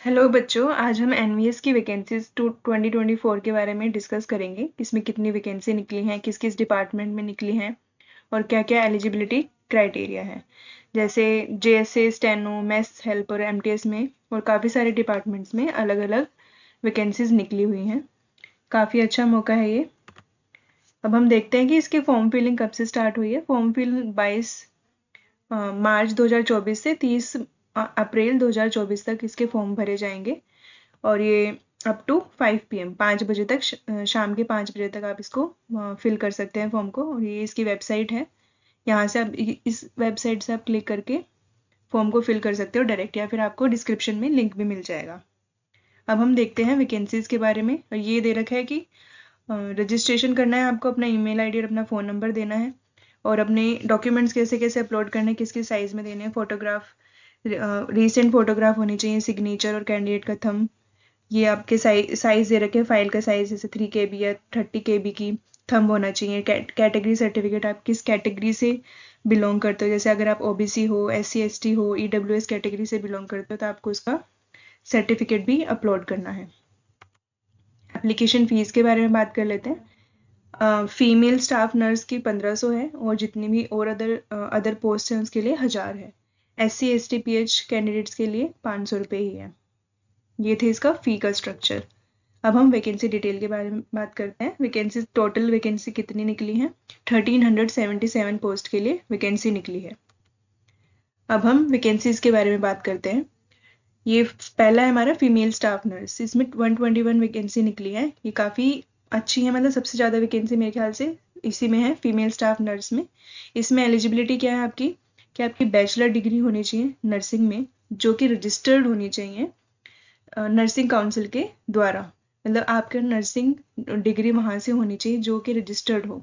Hello बच्चों, आज हम एनवीएस की वैकेंसीज 2024 के बारे में डिस्कस करेंगे। इसमें कितनी वैकेंसी निकली हैं, किस किस डिपार्टमेंट में निकली हैं और क्या क्या एलिजिबिलिटी क्राइटेरिया है। जैसे जेएसए, स्टेनो, मेस हेल्प और एमटीएस में और काफ़ी सारे डिपार्टमेंट्स में अलग अलग वैकेंसीज निकली हुई हैं। काफ़ी अच्छा मौका है ये। अब हम देखते हैं कि इसकी फॉर्म फिलिंग कब से स्टार्ट हुई है। फॉर्म फिल 22 मार्च 2024 से 30 अप्रैल 2024 तक इसके फॉर्म भरे जाएंगे और ये अप टू 5 PM 5 बजे तक शाम के 5 बजे तक आप इसको फिल कर सकते हैं फॉर्म को। और ये इसकी वेबसाइट है, यहाँ से आप इस वेबसाइट से आप क्लिक करके फॉर्म को फिल कर सकते हो डायरेक्ट, या फिर आपको डिस्क्रिप्शन में लिंक भी मिल जाएगा। अब हम देखते हैं वैकेंसीज के बारे में। और ये दे रखा है कि रजिस्ट्रेशन करना है आपको, अपना ईमेल आईडी और अपना फ़ोन नंबर देना है और अपने डॉक्यूमेंट्स कैसे कैसे अपलोड करने हैं, किस किस साइज़ में देने हैं। फोटोग्राफ, रीसेंट फोटोग्राफ होनी चाहिए, सिग्नेचर और कैंडिडेट का थंब। ये आपके साइज दे रखे हैं, फाइल का साइज जैसे 3 KB या 30 KB की थंब होना चाहिए। कैटेगरी सर्टिफिकेट, आप किस कैटेगरी से बिलोंग करते हो। जैसे अगर आप ओबीसी हो, SC ST हो, EWS कैटेगरी से बिलोंग करते हो तो आपको उसका सर्टिफिकेट भी अपलोड करना है। एप्लीकेशन फ़ीस के बारे में बात कर लेते हैं। फीमेल स्टाफ नर्स की 1500 है और जितनी भी और अदर पोस्ट हैं उसके लिए 1000 है। SC ST PH कैंडिडेट्स के लिए 500 रुपये ही है। ये थे इसका फ़ी का स्ट्रक्चर। अब हम वैकेंसी डिटेल के बारे में बात करते हैं। वैकेंसी, टोटल वैकेंसी कितनी निकली है? 1377 पोस्ट के लिए वैकेंसी निकली है। अब हम वैकेंसीज के बारे में बात करते हैं। ये पहला है हमारा फीमेल स्टाफ नर्स, इसमें 121 वैकेंसी निकली है। ये काफ़ी अच्छी है, मतलब सबसे ज़्यादा वैकेंसी मेरे ख्याल से इसी में है, फीमेल स्टाफ नर्स में। इसमें एलिजिबिलिटी क्या है आपकी, कि आपकी बैचलर डिग्री होनी चाहिए नर्सिंग में, जो कि रजिस्टर्ड होनी चाहिए नर्सिंग काउंसिल के द्वारा। मतलब आपका नर्सिंग डिग्री वहाँ से होनी चाहिए जो कि रजिस्टर्ड हो।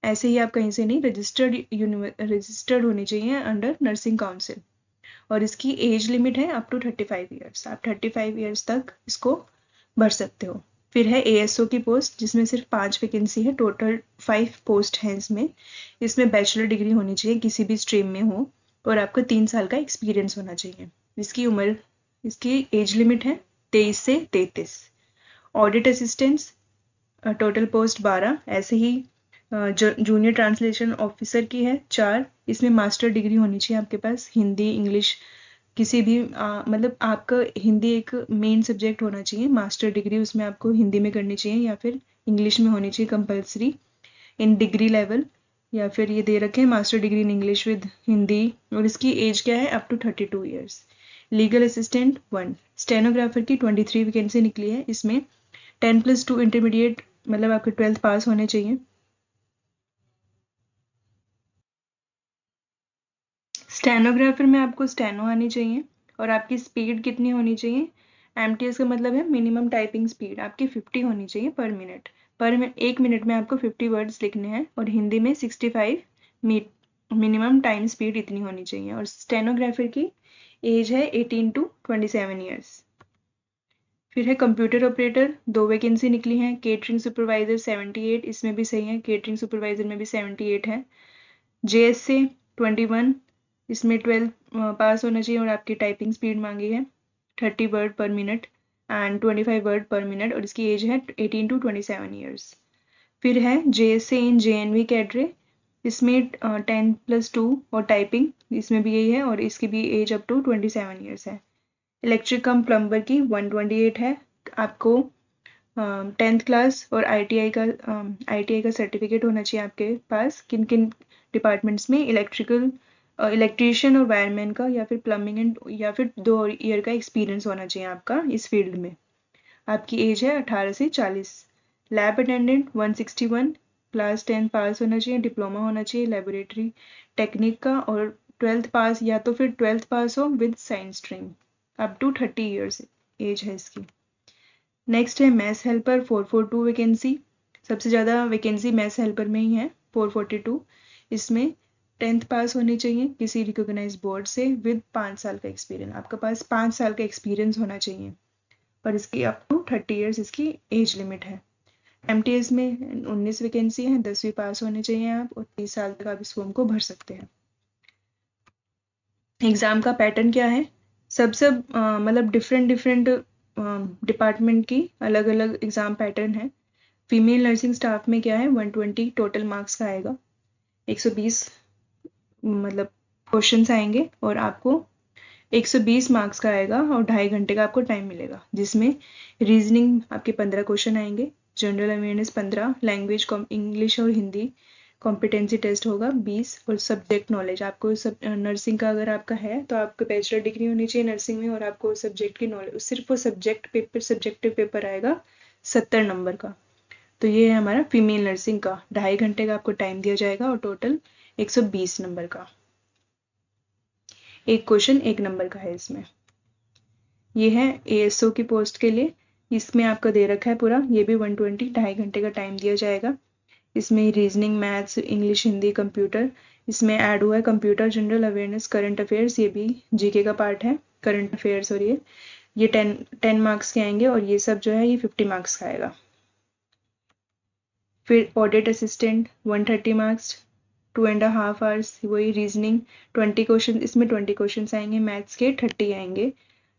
ऐसे ही आप कहीं से नहीं, रजिस्टर्ड होनी चाहिए अंडर नर्सिंग काउंसिल। और इसकी एज लिमिट है अप टू 35 ईयर्स। आप 35 ईयर्स तक इसको भर सकते हो। फिर है ASO की पोस्ट, जिसमें सिर्फ 5 वैकेंसी है, टोटल 5 पोस्ट हैं इसमें। इसमें बैचलर डिग्री होनी चाहिए, किसी भी स्ट्रीम में हो, और आपको 3 साल का एक्सपीरियंस होना चाहिए। इसकी उम्र, इसकी एज लिमिट है 23 से 33। Audit assistants total post 12। ऐसे ही जूनियर ट्रांसलेशन ऑफिसर की है 4। इसमें मास्टर डिग्री होनी चाहिए आपके पास, हिंदी इंग्लिश किसी भी मतलब आपका हिंदी एक मेन सब्जेक्ट होना चाहिए। मास्टर डिग्री उसमें आपको हिंदी में करनी चाहिए या फिर इंग्लिश में होनी चाहिए कंपलसरी इन डिग्री लेवल। या फिर ये दे रखे हैं master degree in English with Hindi, और इसकी एज क्या है up to 32 years. Legal assistant 1। Stenographer की 23 वैकेंसी निकली है। इसमें 10+2 इंटरमीडिएट, मतलब आपके 12th पास होने चाहिए। स्टेनोग्राफर में आपको स्टेनो आनी चाहिए और आपकी स्पीड कितनी होनी चाहिए? MTS का मतलब है मिनिमम टाइपिंग स्पीड, आपकी 50 होनी चाहिए पर मिनट। एक मिनट में आपको 50 वर्ड्स लिखने हैं और हिंदी में 65 मिनिमम टाइम स्पीड इतनी होनी चाहिए। और स्टेनोग्राफर की एज है 18 to 27 ईयर्स। फिर है कंप्यूटर ऑपरेटर, 2 वैकेंसी निकली हैं। केटरिंग सुपरवाइजर 78, इसमें भी सही है, केटरिंग सुपरवाइजर में भी 78 है। JSA 21, इसमें 12 पास होना चाहिए और आपकी टाइपिंग स्पीड मांगी है 30 वर्ड पर मिनट एंड 25 वर्ड पर मिनट, और इसकी एज है 18 to 27 ईयर्स। फिर है JSA इन JNV कैडरे, इसमें 10+2 और टाइपिंग, इसमें भी यही है और इसकी भी एज अप टू 27 ईयर्स है। इलेक्ट्रिक कम प्लम्बर की 128 है। आपको 10th क्लास और ITI का सर्टिफिकेट होना चाहिए आपके पास। किन किन डिपार्टमेंट्स में? इलेक्ट्रीशियन और वायरमैन का, या फिर प्लम्बिंग एंड, या फिर 2 ईयर का एक्सपीरियंस होना चाहिए आपका इस फील्ड में। आपकी एज है 18 से 40। लैब अटेंडेंट 161, क्लास 10 पास होना चाहिए, डिप्लोमा होना चाहिए लेबोरेटरी टेक्निक का, और 12th पास या तो फिर 12th पास हो with science stream. Up to 30 years age है इसकी। नेक्स्ट है मैथ्स हेल्पर 442 वैकेंसी। सबसे ज़्यादा वैकेंसी मैथ्स हेल्पर में ही है 442। इसमें 10th पास होनी चाहिए किसी रिकॉग्नाइज बोर्ड से विद 5 साल का एक्सपीरियंस। आपके पास 5 साल का एक्सपीरियंस होना चाहिए और इसकी अप टू 30 ईयर्स इसकी एज लिमिट है। MTS में 19 वैकेंसी है, 10वीं पास होने चाहिए आप, और 30 साल तक आप इस फॉर्म को भर सकते हैं। एग्जाम का पैटर्न क्या है? सब मतलब डिफरेंट डिपार्टमेंट की अलग अलग एग्ज़ाम पैटर्न है। फीमेल नर्सिंग स्टाफ में क्या है 120 टोटल मार्क्स का आएगा, 120 मतलब क्वेश्चंस आएंगे और आपको 120 मार्क्स का आएगा और 2.5 घंटे का आपको टाइम मिलेगा, जिसमें रीजनिंग आपके 15 क्वेश्चन आएंगे, जनरल अवेयरनेस 15, लैंग्वेज इंग्लिश और हिंदी कॉम्पिटेंसी टेस्ट होगा 20 और सब्जेक्ट नॉलेज आपको सब नर्सिंग का अगर आपका है तो आपको बैचलर डिग्री होनी चाहिए नर्सिंग में और आपको सब्जेक्ट की नॉलेज सिर्फ वो सब्जेक्टिव पेपर आएगा 70 नंबर का। तो ये है हमारा फीमेल नर्सिंग का, 2.5 घंटे का आपको टाइम दिया जाएगा और टोटल 120 नंबर का, एक क्वेश्चन 1 नंबर का है इसमें। ये है एएसओ की पोस्ट के लिए, इसमें आपका दे रखा है पूरा, ये भी 120 2.5 घंटे का टाइम दिया जाएगा। इसमें reasoning maths English Hindi computer, इसमें ऐड हुआ है computer general awareness current affairs, ये भी जीके का पार्ट है करंट अफेयर्स, और ये 10 मार्क्स के आएंगे और ये सब जो है ये 50 मार्क्स का आएगा। फिर ऑडिट असिस्टेंट 130 मार्क्स 2.5 आवर्स, वही रीजनिंग 20 क्वेश्चन, इसमें 20 क्वेश्चन आएंगे, मैथ्स के 30 आएंगे।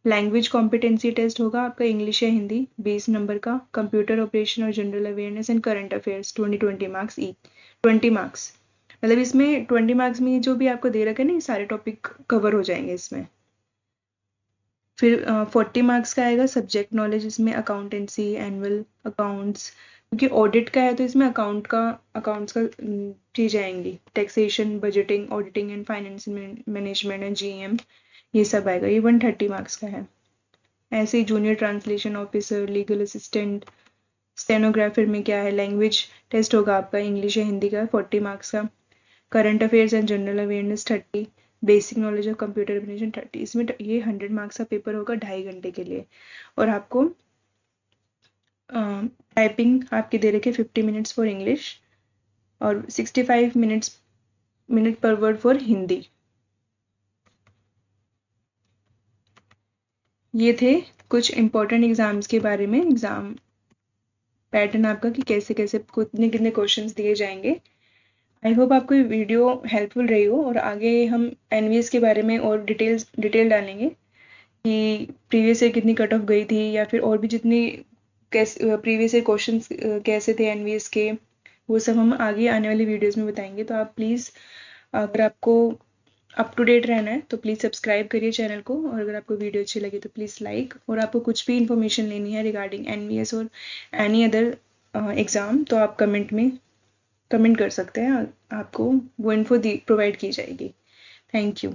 लैंग्वेज कॉम्पिटेंसी टेस्ट होगा आपका इंग्लिश या हिंदी 20 नंबर का, कंप्यूटर ऑपरेशन और general awareness and current affairs 20 marks each, 20 marks मतलब इसमें 20 मार्क्स में जो भी आपको दे रखा है ना ये सारे टॉपिक कवर हो जाएंगे इसमें। फिर 40 मार्क्स का आएगा सब्जेक्ट नॉलेज, इसमें अकाउंटेंसी एनुअल अकाउंट्स, क्योंकि ऑडिट का है तो इसमें अकाउंट्स का चीज़ें आएंगी, taxation budgeting auditing and finance management and GM, ये सब आएगा, ये 130 मार्क्स का है। ऐसे ही junior translation officer legal assistant stenographer में क्या है लैंग्वेज टेस्ट होगा आपका इंग्लिश या हिंदी का 40 मार्क्स का, current affairs and general awareness 30, basic knowledge of computer application 30, इसमें ये 100 मार्क्स का पेपर होगा 2.5 घंटे के लिए। और आपको टाइपिंग आपके दे रखे 50 मिनट्स फॉर इंग्लिश और 65 मिनट पर वर्ड फॉर हिंदी। ये थे कुछ इंपॉर्टेंट एग्जाम्स के बारे में, एग्जाम पैटर्न आपका कि कैसे कैसे कितने कितने क्वेश्चंस दिए जाएंगे। आई होप आपको ये वीडियो हेल्पफुल रही हो और आगे हम एनवीएस के बारे में और डिटेल डालेंगे कि प्रीवियस ईयर कितनी कट ऑफ गई थी या फिर और भी जितनी कैसे प्रीवियस ईयर क्वेश्चंस कैसे थे एनवीएस के, वो सब हम आगे आने वाली वीडियोस में बताएंगे। तो आप प्लीज़ अगर आपको अप टू डेट रहना है तो प्लीज़ सब्सक्राइब करिए चैनल को, और अगर आपको वीडियो अच्छी लगी तो प्लीज़ लाइक, और आपको कुछ भी इन्फॉर्मेशन लेनी है रिगार्डिंग एनवीएस और एनी अदर एग्ज़ाम तो आप कमेंट कर सकते हैं, आपको वो इन्फो प्रोवाइड की जाएगी। Thank you.